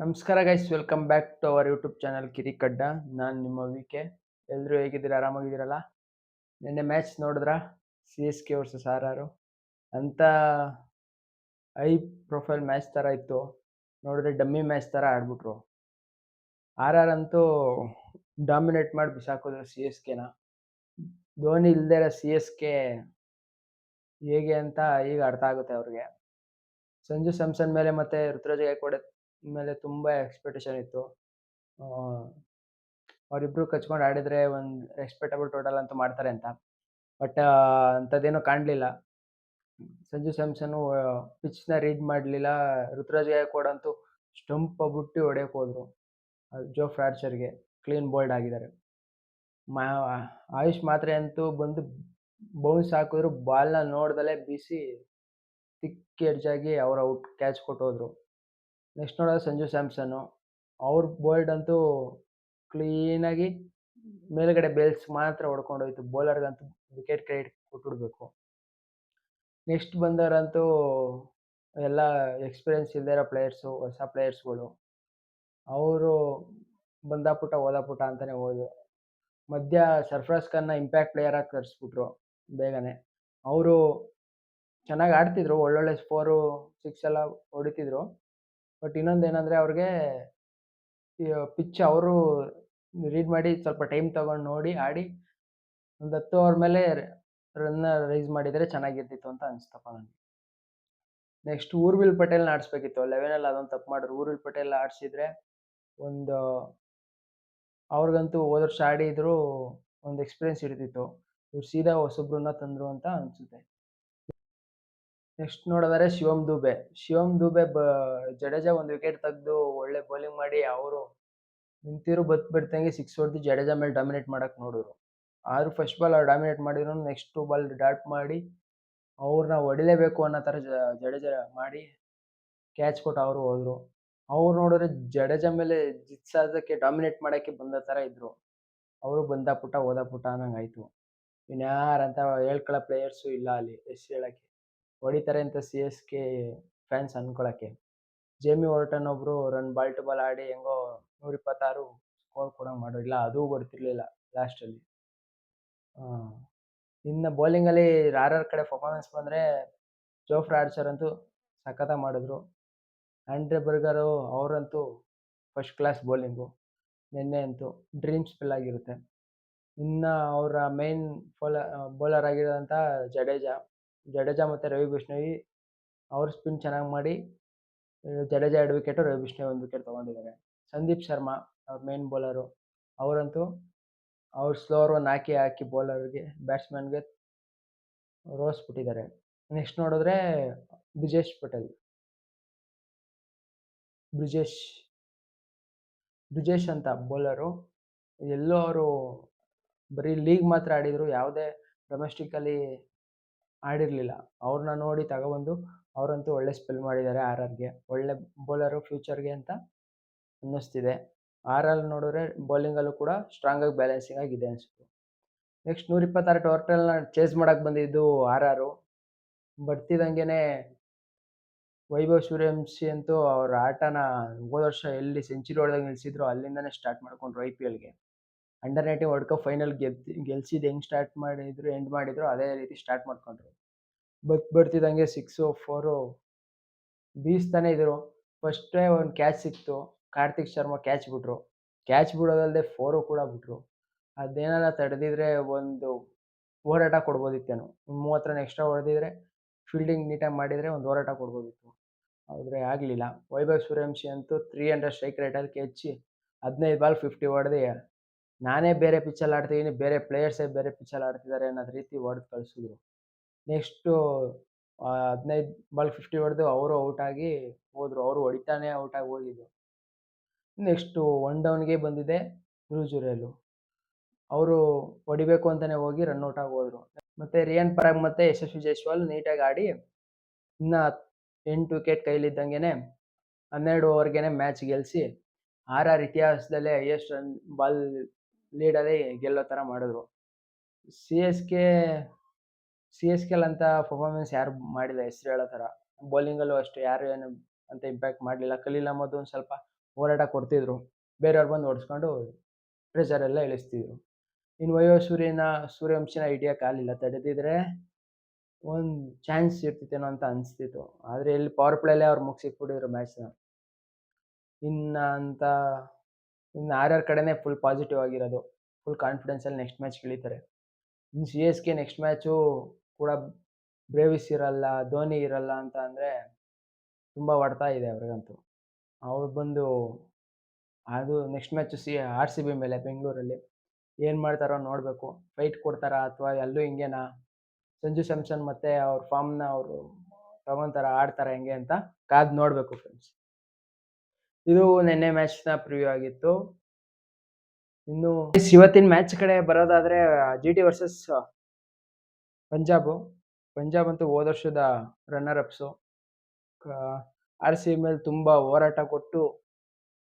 ನಮಸ್ಕಾರ guys, welcome back to our YouTube channel Kirikadda. ನಾನು ನಿಮ್ಮ ವಿಕೆ. ಎಲ್ಲರೂ ಹೇಗಿದ್ದೀರಾ? ಆರಾಮಾಗಿದ್ದೀರಲ್ಲ? ನಿನ್ನೆ ಮ್ಯಾಚ್ ನೋಡಿದ್ರಾ? C S K versus R R. ಅಂತ ಹೈ ಪ್ರೊಫೈಲ್ ಮ್ಯಾಚ್ ಥರ ಇತ್ತು. ನೋಡಿದ್ರೆ ಡಮ್ಮಿ ಮ್ಯಾಚ್ ಥರ ಆಡ್ಬಿಟ್ರು. ಆರ್ ಆರ್ ಅಂತೂ ಡಾಮಿನೇಟ್ ಮಾಡಿ ಬಿಸಾಕಿದ್ರು ಸಿ ಎಸ್ ಕೆನ. ಧೋನಿ ಇಲ್ದೇ ಇರೋ ಸಿ ಎಸ್ ಕೆ ಹೇಗೆ ಅಂತ ಈಗ ಅರ್ಥ ಆಗುತ್ತೆ ಅವ್ರಿಗೆ. ಸಂಜು ಸ್ಯಾಮ್ಸನ್ ಮೇಲೆ ಮತ್ತೆ ಋತುರಾಜ್ ಗಾಯಕ್ವಾಡ್ ಮೇಲೆ ತುಂಬ ಎಕ್ಸ್ಪೆಕ್ಟೇಷನ್ ಇತ್ತು. ಅವರಿಬ್ರು ಕಚ್ಕೊಂಡು ಆಡಿದ್ರೆ ಒಂದು ರೆಸ್ಪೆಕ್ಟಬಲ್ ಟೋಟಲ್ ಅಂತೂ ಮಾಡ್ತಾರೆ ಅಂತ. ಬಟ್ ಅಂಥದ್ದೇನೂ ಕಾಣಲಿಲ್ಲ. ಸಂಜು ಸ್ಯಾಮ್ಸನ್ನು ಪಿಚ್ನ ರೀಡ್ ಮಾಡಲಿಲ್ಲ. ಋತುರಾಜ್ ಗಾಯಕ್ವಾಡ್ ಅಂತೂ ಸ್ಟಂಪ್ ಬಿಟ್ಟು ಹೊಡೆಯಕ್ಕೆ ಹೋದ್ರು. ಜೋ ಫ್ರಾಡ್ಸರ್ಗೆ ಕ್ಲೀನ್ ಬೋಲ್ಡ್ ಆಗಿದ್ದಾರೆ. ಆಯುಷ್ ಮಾತ್ರೆ ಅಂತೂ ಬಂದು ಬೌನ್ಸ್ ಹಾಕಿದ್ರು, ಬಾಲ್ನ ನೋಡ್ದಲೇ ಬೀಸಿ ತಿಕ್ ಎಡ್ಜಾಗಿ ಅವ್ರ ಔಟ್ ಕ್ಯಾಚ್ ಕೊಟ್ಟೋದ್ರು. ನೆಕ್ಸ್ಟ್ ನೋಡೋದು ಸಂಜು ಸ್ಯಾಮ್ಸನ್ನು. ಅವ್ರ ಬೋಲ್ಡ್ ಅಂತೂ ಕ್ಲೀನಾಗಿ ಮೇಲ್ಗಡೆ ಬೇಲ್ಸ್ ಮಾತ್ರ ಹೊಡ್ಕೊಂಡೋಯ್ತು. ಬೌಲರ್ಗಂತೂ ವಿಕೆಟ್ ಕ್ರೆಡಿಟ್ ಕೊಟ್ಬಿಡ್ಬೇಕು. ನೆಕ್ಸ್ಟ್ ಬಂದವರಂತೂ ಎಲ್ಲ ಎಕ್ಸ್ಪೀರಿಯನ್ಸ್ ಇಲ್ಲದೇ ಇರೋ ಪ್ಲೇಯರ್ಸು, ಹೊಸ ಪ್ಲೇಯರ್ಸ್ಗಳು. ಅವರು ಬಂದಾಪುಟ ಹೋದಾಪುಟ ಅಂತಲೇ ಹೋದ್ರು. ಮಧ್ಯ ಸರ್ಫರಾಜ್ ಖಾನ್ನ ಇಂಪ್ಯಾಕ್ಟ್ ಪ್ಲೇಯರಾಗಿ ಕರೆಸ್ಬಿಟ್ರು ಬೇಗನೆ. ಅವರು ಚೆನ್ನಾಗಿ ಆಡ್ತಿದ್ರು, ಒಳ್ಳೊಳ್ಳೆ 4, 6 ಎಲ್ಲ ಹೊಡಿತಿದ್ರು. ಬಟ್ ಇನ್ನೊಂದೇನೆಂದರೆ ಅವ್ರಿಗೆ ಪಿಚ್ ಅವರು ರೀಡ್ ಮಾಡಿ ಸ್ವಲ್ಪ ಟೈಮ್ ತಗೊಂಡು ನೋಡಿ ಆಡಿ ಒಂದು 10 ಓವರ್ ಮೇಲೆ ರನ್ನ ರೈಸ್ ಮಾಡಿದರೆ ಚೆನ್ನಾಗಿರ್ತಿತ್ತು ಅಂತ ಅನಿಸ್ತಪ್ಪ ನನಗೆ. ನೆಕ್ಸ್ಟ್ ಊರ್ವಿಲ್ ಪಟೇಲ್ನ ಆಡಿಸ್ಬೇಕಿತ್ತು. 11 ಅದೊಂದು ತಪ್ಪು ಮಾಡಿದ್ರು. ಊರ್ವಿಲ್ ಪಟೇಲ್ ಆಡಿಸಿದ್ರೆ ಒಂದು ಅವ್ರಿಗಂತೂ ಹೋದ ವರ್ಷ ಆಡಿದ್ರು ಒಂದು ಎಕ್ಸ್ಪೀರಿಯನ್ಸ್ ಇರ್ತಿತ್ತು. ಇವ್ರು ಸೀದಾ ಹೊಸಬ್ರನ್ನ ತಂದರು ಅಂತ ಅನಿಸುತ್ತೆ. ನೆಕ್ಸ್ಟ್ ನೋಡಿದರೆ ಶಿವಮ್ ದುಬೆ ಜಡೇಜಾ ಒಂದು ವಿಕೆಟ್ ತೆಗೆದು ಒಳ್ಳೆ ಬೌಲಿಂಗ್ ಮಾಡಿ ಅವರು ನಿಂತಿರೋ ಬಿಡ್ತಂಗೆ 6 ಹೊಡೆದು ಜಡೇಜಾ ಮೇಲೆ ಡಾಮಿನೇಟ್ ಮಾಡಕ್ಕೆ ನೋಡಿದ್ರು. ಆದರೂ ಫಸ್ಟ್ ಬಾಲ್ ಅವ್ರು ಡಾಮಿನೇಟ್ ಮಾಡಿದ್ರು. ನೆಕ್ಸ್ಟ್ ಬಾಲ್ ಡಾಟ್ ಮಾಡಿ ಅವ್ರನ್ನ ಹೊಡಿಲೇಬೇಕು ಅನ್ನೋ ಥರ ಜಡೇಜಾ ಮಾಡಿ ಕ್ಯಾಚ್ ಕೊಟ್ಟು ಅವರು ಹೋದರು. ಅವ್ರು ನೋಡಿದ್ರೆ ಜಡೇಜಾ ಮೇಲೆ ಜಿತ್ಸಾದಕ್ಕೆ ಡಾಮಿನೇಟ್ ಮಾಡೋಕ್ಕೆ ಬಂದ ಥರ ಇದ್ದರು. ಅವರು ಬಂದಾಪುಟ ಹೋದಾಪುಟ ಅನ್ನಂಗಾಯ್ತು. ಇನ್ಯಾರಂತ ಹೇಳ್ಕೊಳ್ಳೋ ಪ್ಲೇಯರ್ಸು ಇಲ್ಲ ಅಲ್ಲಿ ಹೆಸ್ರು ಹೇಳೋಕ್ಕೆ. ಹೊಡಿತಾರೆ ಅಂತ ಸಿ ಎಸ್ ಕೆ ಫ್ಯಾನ್ಸ್ ಅಂದ್ಕೊಳ್ಳೋಕ್ಕೆ. ಜೇಮಿ ವಾರ್ಟನ್ ಒಬ್ಬರು ಬಾಲ್ ಟು ಬಾಲ್ ಆಡಿ ಹೆಂಗೋ 126 ಸ್ಕೋರ್ ಕೊಡೋಂಗೆ ಮಾಡೋರು. ಇಲ್ಲ ಅದೂ ಬರ್ತಿರ್ಲಿಲ್ಲ ಲಾಸ್ಟಲ್ಲಿ. ಇನ್ನು ಬೌಲಿಂಗಲ್ಲಿ ಆರ್ ಆರ್ ಕಡೆ ಪರ್ಫಾರ್ಮೆನ್ಸ್ ಬಂದರೆ ಜೋ ಫ್ರಾಡ್ಸರ್ ಅಂತೂ ಸಖತ್ತಾಗಿ ಮಾಡಿದ್ರು. ಆಂಡ್ರೆ ಬರ್ಗರು ಅವರಂತೂ ಫಸ್ಟ್ ಕ್ಲಾಸ್ ಬೌಲಿಂಗು. ನಿನ್ನೆ ಅಂತೂ ಡ್ರೀಮ್ ಸ್ಪೆಲ್ ಆಗಿರುತ್ತೆ. ಇನ್ನು ಅವರ ಮೇನ್ ಬೌಲರ್ ಆಗಿರೋಂಥ ಜಡೇಜಾ ಮತ್ತು ರವಿ ಬಿಷ್ಣೋಯ್ ಅವ್ರು ಸ್ಪಿನ್ ಚೆನ್ನಾಗಿ ಮಾಡಿ ಜಡೇಜಾ 2 ವಿಕೆಟು, ರವಿ ಬಿಷ್ಣೋಯ್ 1 ವಿಕೆಟ್ ತೊಗೊಂಡಿದ್ದಾರೆ. ಸಂದೀಪ್ ಶರ್ಮಾ ಅವ್ರ ಮೇನ್ ಬೌಲರು. ಅವರಂತೂ ಅವ್ರು ಸ್ಲೋವರ್ ಒನ್ ಹಾಕಿ ಬೌಲರ್ಗೆ ಬ್ಯಾಟ್ಸ್ಮನ್ಗೆ ರೋಸ್ಬಿಟ್ಟಿದ್ದಾರೆ. ನೆಕ್ಸ್ಟ್ ನೋಡಿದ್ರೆ ಬ್ರಿಜೇಶ್ ಅಂತ ಬೌಲರು. ಎಲ್ಲೋ ಅವರು ಬರೀ ಲೀಗ್ ಮಾತ್ರ ಆಡಿದರು, ಯಾವುದೇ ಡೊಮೆಸ್ಟಿಕಲ್ಲಿ ಆಡಿರಲಿಲ್ಲ. ಅವ್ರನ್ನ ನೋಡಿ ತಗೊಬಂದು ಅವರಂತೂ ಒಳ್ಳೆ ಸ್ಪೆಲ್ ಮಾಡಿದ್ದಾರೆ ಆರ್ ಆರ್ಗೆ. ಒಳ್ಳೆ ಬೌಲರು ಫ್ಯೂಚರ್ಗೆ ಅಂತ ಅನ್ನಿಸ್ತಿದೆ. ಆರ್ ಆರ್ ನೋಡಿದ್ರೆ ಬೌಲಿಂಗಲ್ಲೂ ಕೂಡ ಸ್ಟ್ರಾಂಗಾಗಿ ಬ್ಯಾಲೆನ್ಸಿಂಗ್ ಆಗಿದೆ ಅನಿಸ್ತು. ನೆಕ್ಸ್ಟ್ 126 ಟೋಟಲ್ನ ಚೇಸ್ ಮಾಡೋಕ್ಕೆ ಬಂದಿದ್ದು ಆರ್ ಆರು. ಬರ್ತಿದ್ದಂಗೆ ವೈಭವ್ ಸೂರ್ಯವಂಶಿ ಅಂತೂ ಅವ್ರ ಆಟನ ಹೋದ ವರ್ಷ ಎಲ್ಲಿ ಸೆಂಚುರಿ ಹೊಡೆದಾಗ ನಿಲ್ಲಿಸಿದ್ರು ಅಲ್ಲಿಂದನೇ ಸ್ಟಾರ್ಟ್ ಮಾಡ್ಕೊಂಡ್ರು. IPLಗೆ ಅಂಡರ್-19 ವರ್ಲ್ಡ್ ಕಪ್ ಫೈನಲ್ ಗೆಲ್ಸಿದ್ದು ಹೆಂಗೆ ಎಂಡ್ ಮಾಡಿದ್ರು ಅದೇ ರೀತಿ ಸ್ಟಾರ್ಟ್ ಮಾಡ್ಕೊಂಡ್ರು. ಬರ್ತಿದ್ದಂಗೆ 6, 4 ಬೀಸ್ತಾನೆ ಇದ್ರು. ಫಸ್ಟೇ ಒಂದು ಕ್ಯಾಚ್ ಸಿಕ್ತು, ಕಾರ್ತಿಕ್ ಶರ್ಮಾ ಕ್ಯಾಚ್ ಬಿಟ್ರು. ಕ್ಯಾಚ್ ಬಿಡೋದಲ್ಲದೆ 4 ಕೂಡ ಬಿಟ್ರು. ಅದೇನಾರ ತಡೆದಿದ್ರೆ ಒಂದು ಹೋರಾಟ ಕೊಡ್ಬೋದಿತ್ತೇನೋ. 30 ರನ್ ಎಕ್ಸ್ಟ್ರಾ ಹೊಡೆದಿದ್ರೆ, ಫೀಲ್ಡಿಂಗ್ ನೀಟಾಗಿ ಮಾಡಿದರೆ ಒಂದು ಹೋರಾಟ ಕೊಡ್ಬೋದಿತ್ತು. ಆದರೆ ಆಗಲಿಲ್ಲ. ವೈಭವ್ ಸೂರ್ಯವಂಶಿ ಅಂತೂ 300 ಸ್ಟ್ರೈಕ್ ರೇಟಲ್ಲಿ ಕೆಚ್ಚಿ 15 ಬಾಲ್ 50 ಹೊಡೆದು ನಾನೇ ಬೇರೆ ಪಿಚ್ಚಲ್ಲಿ ಆಡ್ತಿದ್ದೀನಿ, ಬೇರೆ ಪ್ಲೇಯರ್ಸೇ ಬೇರೆ ಪಿಚ್ಚಲ್ಲಿ ಆಡ್ತಿದ್ದಾರೆ ಅನ್ನೋದು ರೀತಿ ಹೊಡೆದು ಕಳಿಸಿದ್ರು. ನೆಕ್ಸ್ಟು 15 ಬಾಲ್ 50 ಹೊಡೆದು ಅವರು ಔಟಾಗಿ ಹೋದರು. ಅವರು ಹೊಡಿತಾನೆ ಔಟಾಗಿ ಹೋಗಿದ್ದು. ನೆಕ್ಸ್ಟು 1 ಡೌನ್ಗೆ ಬಂದಿದೆ ನ್ಯೂಜಿಲೆಂಡು. ಅವರು ಹೊಡಿಬೇಕು ಅಂತಲೇ ಹೋಗಿ ರನ್ಔಟ್ ಆಗಿ ಹೋದರು. ಮತ್ತು ರಿಯಾನ್ ಪರಾಗ್ ಮತ್ತು ಯಶಸ್ವಿ ಜೈಸ್ವಾಲ್ ನೀಟಾಗಿ ಆಡಿ ಇನ್ನು 8 ವಿಕೆಟ್ ಕೈಲಿದ್ದಂಗೆ 12 ಓವರ್ಗೆ ಮ್ಯಾಚ್ ಗೆಲ್ಲಿಸಿ ಆರ್ ಆರ್ ಇತಿಹಾಸದಲ್ಲೇ ಹೈಯೆಸ್ಟ್ ರನ್ ಬಾಲ್ ಲೀಡಲ್ಲಿ ಗೆಲ್ಲೋ ಥರ ಮಾಡಿದ್ರು. ಸಿ ಎಸ್ ಕೆಲಂಥ ಪರ್ಫಾರ್ಮೆನ್ಸ್ ಯಾರು ಮಾಡಿಲ್ಲ ಹೆಸ್ರು ಹೇಳೋ ಥರ. ಬೌಲಿಂಗಲ್ಲೂ ಅಷ್ಟೇ ಯಾರು ಏನು ಅಂತ ಇಂಪ್ಯಾಕ್ಟ್ ಮಾಡಲಿಲ್ಲ. ಖಲೀಲ್ ಅಹ್ಮದ್ ಒಂದು ಸ್ವಲ್ಪ ಹೋರಾಟ ಕೊಡ್ತಿದ್ರು. ಬೇರೆಯವ್ರು ಬಂದು ಹೊಡ್ಸ್ಕೊಂಡು ಪ್ರೆಷರ್ ಎಲ್ಲ ಇಳಿಸ್ತಿದ್ರು. ಇನ್ನು ವೈಭವ್ ಸೂರ್ಯವಂಶಿನ ಹಿಡಿಯಕ್ಕಾಗ್ಲಿಲ್ಲ. ತಡೆದಿದ್ರೆ ಒಂದು ಚಾನ್ಸ್ ಇರ್ತಿತ್ತೇನೋ ಅಂತ ಅನಿಸ್ತಿತ್ತು. ಆದರೆ ಇಲ್ಲಿ ಪವರ್ ಪ್ಲೇಲೇ ಅವ್ರು ಮುಗಿಸಿಕ್ಬಿಟ್ಟಿದ್ರು ಮ್ಯಾಚ್‌ನ. ಅಂತ ಇನ್ನು ಆರ್ ಕಡೆನೇ ಫುಲ್ ಪಾಸಿಟಿವ್ ಆಗಿರೋದು. ಫುಲ್ ಕಾನ್ಫಿಡೆನ್ಸಲ್ಲಿ ನೆಕ್ಸ್ಟ್ ಮ್ಯಾಚ್‌ಗೆ ಇಳಿತಾರೆ. ಇನ್ನು ಸಿ.ಎಸ್.ಕೆ ನೆಕ್ಸ್ಟ್ ಮ್ಯಾಚು ಕೂಡ ಬ್ರೇವಿಸ್ ಇರಲ್ಲ, ಧೋನಿ ಇರಲ್ಲ ಅಂತ ಅಂದರೆ ತುಂಬ ಹೊಡ್ತಾ ಇದೆ ಅವ್ರಿಗಂತೂ. ಅವ್ರು ಬಂದು ಅದು ನೆಕ್ಸ್ಟ್ ಮ್ಯಾಚು ಆರ್.ಸಿ.ಬಿ ಮೇಲೆ ಬೆಂಗಳೂರಲ್ಲಿ. ಏನು ಮಾಡ್ತಾರೋ ನೋಡಬೇಕು. ಫೈಟ್ ಕೊಡ್ತಾರಾ ಅಥವಾ ಅಲ್ಲೂ ಹಿಂಗೇನಾ? ಸಂಜು ಸ್ಯಾಮ್ಸನ್ ಮತ್ತೆ ಅವ್ರ ಫಾರ್ಮ್‌ನ ಅವರು ತಗೊಂತಾರಾ, ಆಡ್ತಾರಾ ಹೆಂಗೆ ಅಂತ ಕಾದು ನೋಡಬೇಕು ಫ್ರೆಂಡ್ಸ್. ಇದು ನೆನ್ನೆ ಮ್ಯಾಚ್‌ನ ಪ್ರಿವ್ಯೂ ಆಗಿತ್ತು. ಇನ್ನು ಇವತ್ತಿನ ಮ್ಯಾಚ್ ಕಡೆ ಬರೋದಾದ್ರೆ ಜಿ.ಟಿ ವರ್ಸಸ್ ಪಂಜಾಬ್ ಅಂತೂ ಹೋದ ವರ್ಷದ ರನ್ನರ್ ಅಪ್ಸು. ಆರ್.ಸಿ.ಬಿ ಮೇಲೆ ತುಂಬ ಹೋರಾಟ ಕೊಟ್ಟು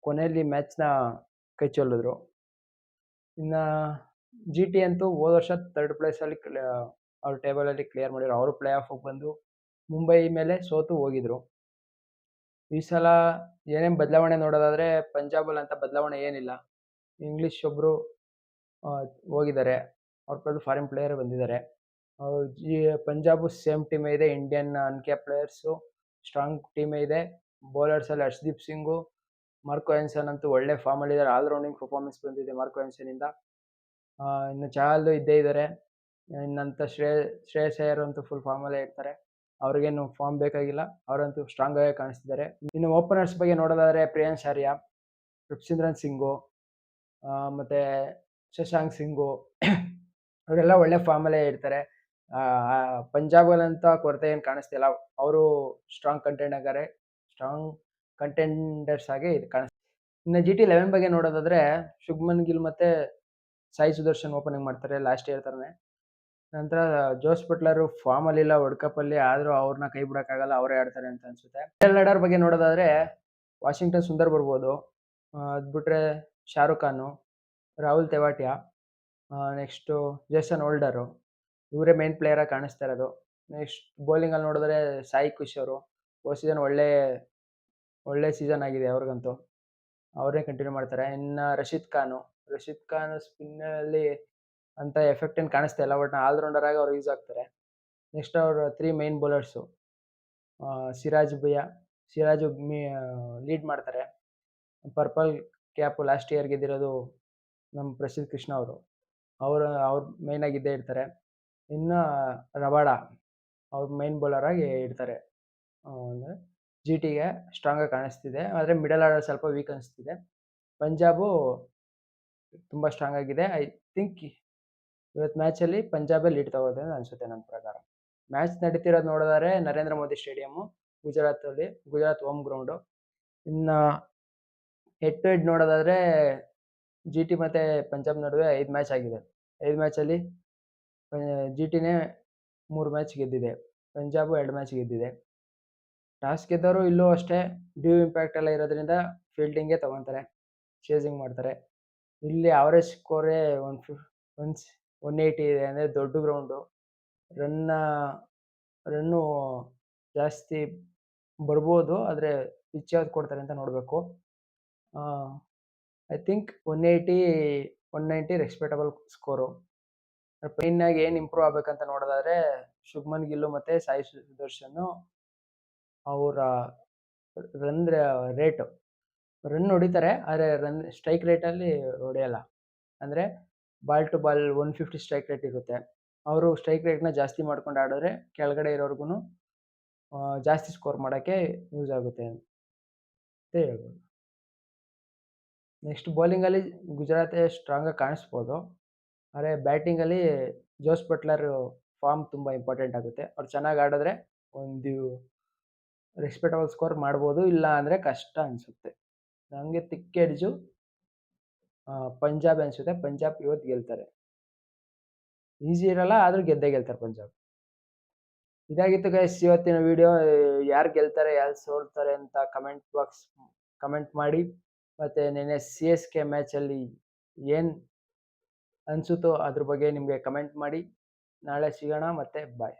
ಕೊನೆಯಲ್ಲಿ ಮ್ಯಾಚ್‌ನ ಕೈ ಚೆಲ್ಲಿದ್ರು. ಇನ್ನು ಜಿ.ಟಿ ಅಂತೂ ಹೋದ ವರ್ಷ ಥರ್ಡ್ ಪ್ಲೇಸಲ್ಲಿ ಅವ್ರ ಟೇಬಲಲ್ಲಿ ಕ್ಲಿಯರ್ ಮಾಡಿದ್ರು. ಅವರು ಪ್ಲೇ ಆಫಿಗೆ ಬಂದು ಮುಂಬೈ ಮೇಲೆ ಸೋತು ಹೋಗಿದ್ರು. ಈ ಸಲ ಏನೇನು ಬದಲಾವಣೆ ನೋಡೋದಾದ್ರೆ ಪಂಜಾಬಲ್ಲಿ ಅಂತ ಬದಲಾವಣೆ ಏನಿಲ್ಲ. ಇಂಗ್ಲಿಷ್ ಒಬ್ಬರು ಹೋಗಿದ್ದಾರೆ. ಅವ್ರ ಬದಲು ಫಾರಿನ್ ಪ್ಲೇಯರ್ ಬಂದಿದ್ದಾರೆ. ಪಂಜಾಬು ಸೇಮ್ ಟೀಮೇ ಇದೆ. ಇಂಡಿಯನ್ ಅನ್ಕ್ಯಾಪ್ ಪ್ಲೇಯರ್ಸು ಸ್ಟ್ರಾಂಗ್ ಟೀಮೇ ಇದೆ. ಬೌಲರ್ಸಲ್ಲಿ ಹರ್ಷದೀಪ್ ಸಿಂಗು, ಮಾರ್ಕೋ ಎನ್ಸನ್ ಅಂತೂ ಒಳ್ಳೆ ಫಾರ್ಮಲ್ಲಿದ್ದಾರೆ. ಆಲ್ರೌಂಡಿಂಗ್ ಪರ್ಫಾರ್ಮೆನ್ಸ್ ಬಂದಿದೆ ಮಾರ್ಕೋ ಎನ್ಸನ್ನಿಂದ. ಇನ್ನು ಚಹಲ್ ಇದ್ದೇ ಇದ್ದಾರೆ. ಇನ್ನಂತ ಶ್ರೇಯಸ್ ಅಯ್ಯರ್ ಅಂತೂ ಫುಲ್ ಫಾರ್ಮಲ್ಲೇ ಇರ್ತಾರೆ. ಅವ್ರಿಗೇನು ಫಾರ್ಮ್ ಬೇಕಾಗಿಲ್ಲ. ಅವರಂತೂ ಸ್ಟ್ರಾಂಗ್ ಆಗಿ ಕಾಣಿಸ್ತಿದ್ದಾರೆ. ಇನ್ನು ಓಪನರ್ಸ್ ಬಗ್ಗೆ ನೋಡೋದಾದ್ರೆ ಪ್ರಿಯಾಂಶ್ ಆರ್ಯ, ರುಪ್ಸಿಂದ್ರನ್ ಸಿಂಗು, ಮತ್ತು ಶಶಾಂಕ್ ಸಿಂಗು ಅವರೆಲ್ಲ ಒಳ್ಳೆ ಫಾರ್ಮಲ್ಲೇ ಇರ್ತಾರೆ. ಪಂಜಾಬಲ್ಲಂತ ಕೊರತೆ ಏನು ಕಾಣಿಸ್ತಿಲ್ಲ. ಅವರು ಸ್ಟ್ರಾಂಗ್ ಕಂಟೆಂಡರ್ಸ್ ಆಗಿ ಇನ್ನು ಜಿ.ಟಿ 11 ಬಗ್ಗೆ ನೋಡೋದಾದ್ರೆ ಶುಭ್ಮನ್ ಗಿಲ್ ಮತ್ತೆ ಸಾಯಿ ಸುದರ್ಶನ್ ಓಪನಿಂಗ್ ಮಾಡ್ತಾರೆ ಲಾಸ್ಟ್ ಇಯರ್ ಥರನೇ. ನಂತರ ಜೋಸ್ ಬಟ್ಲರು ಫಾರ್ಮಲ್ಲಿಲ್ಲ ವರ್ಲ್ಡ್ ಕಪ್ಪಲ್ಲಿ, ಆದರೂ ಅವ್ರನ್ನ ಕೈ ಬಿಡೋಕ್ಕಾಗಲ್ಲ, ಅವರೇ ಆಡ್ತಾರೆ ಅಂತ ಅನಿಸುತ್ತೆ. ಮಿಡಲ್ ಆರ್ಡರ್ ಬಗ್ಗೆ ನೋಡೋದಾದ್ರೆ ವಾಷಿಂಗ್ಟನ್ ಸುಂದರ್ ಬರ್ಬೋದು. ಅದು ಬಿಟ್ಟರೆ Shahrukh Khan, Rahul Tewatia, next Jason Holder, ಇವರೇ ಮೇನ್ ಪ್ಲೇಯರಾಗಿ ಕಾಣಿಸ್ತಾ ಇರೋದು. ನೆಕ್ಸ್ಟ್ ಬೌಲಿಂಗಲ್ಲಿ ನೋಡಿದ್ರೆ ಸಾಯಿ ಕಿಶೋರು ಹೋದ ಸೀಸನ್ ಒಳ್ಳೆ ಸೀಸನ್ ಆಗಿದೆ ಅವ್ರಿಗಂತೂ. ಅವರೇ ಕಂಟಿನ್ಯೂ ಮಾಡ್ತಾರೆ. ಇನ್ನು ರಶೀದ್ ಖಾನ್ ಸ್ಪಿನ್ನಲ್ಲಿ ಅಂತ ಎಫೆಕ್ಟ್ ಏನು ಕಾಣಿಸ್ತಾ ಇಲ್ಲ. ಬಟ್ ಆಲ್ರೌಂಡರ್ ಆಗಿ ಅವ್ರು ಯೂಸ್ ಆಗ್ತಾರೆ. ನೆಕ್ಸ್ಟ್ ಅವ್ರ 3 ಮೈನ್ ಬೌಲರ್ಸು ಸಿರಾಜು ಲೀಡ್ ಮಾಡ್ತಾರೆ. ಪರ್ಪಲ್ ಕ್ಯಾಪು ಲಾಸ್ಟ್ ಇಯರ್ ಗೆದ್ದಿರೋದು ನಮ್ಮ ಪ್ರಸಿದ್ಧ ಕೃಷ್ಣ ಅವ್ರು ಮೇಯ್ನಾಗಿ ಇದ್ದೇ ಇರ್ತಾರೆ. ಇನ್ನು ರಬಾಡ ಅವ್ರು ಮೈನ್ ಬೌಲರ್ ಆಗಿ ಇರ್ತಾರೆ. ಅಂದರೆ ಜಿ.ಟಿಗೆ ಸ್ಟ್ರಾಂಗಾಗಿ ಕಾಣಿಸ್ತಿದೆ. ಆದರೆ ಮಿಡಲ್ ಆರ್ಡರ್ ಸ್ವಲ್ಪ ವೀಕ್ ಅನಿಸ್ತಿದೆ. ಪಂಜಾಬು ತುಂಬ ಸ್ಟ್ರಾಂಗ್ ಆಗಿದೆ. ಐ ಥಿಂಕ್ ಇವತ್ತು ಮ್ಯಾಚಲ್ಲಿ ಪಂಜಾಬೇ ಲೀಡ್ ತಗೊಳುತ್ತೆ ಅಂತ ಅನಿಸುತ್ತೆ ನನ್ನ ಪ್ರಕಾರ. ಮ್ಯಾಚ್ ನಡೀತಿರೋದು ನೋಡೋದಾದ್ರೆ Narendra Modi stadium, Gujarat home ground. ಇನ್ನು ಹೆಡ್ ಟು ಹೆಡ್ ನೋಡೋದಾದ್ರೆ ಜಿ.ಟಿ ಮತ್ತು ಪಂಜಾಬ್ ನಡುವೆ 5 ಮ್ಯಾಚ್ ಆಗಿದೆ. 5 ಮ್ಯಾಚಲ್ಲಿ ಜಿ.ಟಿನೇ 3 ಮ್ಯಾಚ್ ಗೆದ್ದಿದೆ. ಪಂಜಾಬು 2 ಮ್ಯಾಚ್ ಗೆದ್ದಿದೆ. ಟಾಸ್ ಗೆದ್ದವರು ಇಲ್ಲೂ ಅಷ್ಟೇ ಡ್ಯೂ ಇಂಪ್ಯಾಕ್ಟ್ ಎಲ್ಲ ಇರೋದ್ರಿಂದ ಫೀಲ್ಡಿಂಗೇ ತಗೊತಾರೆ, ಚೇಸಿಂಗ್ ಮಾಡ್ತಾರೆ. ಇಲ್ಲಿ ಆವರೇಜ್ ಸ್ಕೋರೇ 180 ಇದೆ. ಅಂದರೆ ದೊಡ್ಡ ಗ್ರೌಂಡು. ರನ್ನು ಜಾಸ್ತಿ ಬರ್ಬೋದು. ಆದರೆ ಪಿಚ್ ಯಾವ್ದು ಕೊಡ್ತಾರೆ ಅಂತ ನೋಡಬೇಕು. I think 190 respectable score. ಮೇಯ್ನಾಗಿ ಏನು ಇಂಪ್ರೂವ್ ಆಗಬೇಕಂತ ನೋಡೋದಾದ್ರೆ ಶುಭ್ಮನ್ ಗಿಲ್ಲು ಮತ್ತು ಸಾಯಿ ಸುದರ್ಶನ್ನು ಅವರ ರನ್ ಹೊಡಿತಾರೆ. ಆದರೆ ಸ್ಟ್ರೈಕ್ ರೇಟಲ್ಲಿ ಹೊಡೆಯಲ್ಲ. ಅಂದರೆ ball to ball 150 strike rate ಇರುತ್ತೆ. ಅವರು ಸ್ಟ್ರೈಕ್ ರೇಟ್ನ ಜಾಸ್ತಿ ಮಾಡ್ಕೊಂಡು ಆಡಿದ್ರೆ ಕೆಳಗಡೆ ಇರೋರ್ಗು ಜಾಸ್ತಿ ಸ್ಕೋರ್ ಮಾಡೋಕ್ಕೆ ಯೂಸ್ ಆಗುತ್ತೆ ಅಂತ ಹೇಳ್ಬೋದು. ನೆಕ್ಸ್ಟ್ ಬೌಲಿಂಗಲ್ಲಿ ಗುಜರಾತೇ ಸ್ಟ್ರಾಂಗಾಗಿ ಕಾಣಿಸ್ಬೋದು. ಆದರೆ ಬ್ಯಾಟಿಂಗಲ್ಲಿ ಜೋಸ್ ಬಟ್ಲರ್ ಫಾರ್ಮ್ ತುಂಬ ಇಂಪಾರ್ಟೆಂಟ್ ಆಗುತ್ತೆ. ಅವ್ರು ಚೆನ್ನಾಗಿ ಆಡಿದ್ರೆ ಒಂದು ರೆಸ್ಪೆಕ್ಟಬಲ್ ಸ್ಕೋರ್ ಮಾಡ್ಬೋದು. ಇಲ್ಲ ಅಂದರೆ ಕಷ್ಟ ಅನಿಸುತ್ತೆ. ನನಗೆ ತಿಕ್ ಎಡ್ಜು ಪಂಜಾಬ್ ಅನಿಸುತ್ತೆ. ಪಂಜಾಬ್ ಇವತ್ತು ಗೆಲ್ತಾರೆ. ಈಸಿ ಇರಲ್ಲ, ಆದರೂ ಗೆದ್ದೇ ಗೆಲ್ತಾರೆ ಪಂಜಾಬ್. ಇದಾಗಿತ್ತು ಗೈಸ್ ಇವತ್ತಿನ ವಿಡಿಯೋ. ಯಾರು ಗೆಲ್ತಾರೆ ಯಾರು ಸೋಲ್ತಾರೆ ಅಂತ ಕಮೆಂಟ್ ಮಾಡಿ. ಮತ್ತು ನೆನ್ನೆ ಸಿ.ಎಸ್.ಕೆ ಮ್ಯಾಚಲ್ಲಿ ಏನು ಅನಿಸುತ್ತೋ ಅದ್ರ ಬಗ್ಗೆ ನಿಮಗೆ ಕಮೆಂಟ್ ಮಾಡಿ. ನಾಳೆ ಸಿಗೋಣ, ಮತ್ತೆ ಬಾಯ್.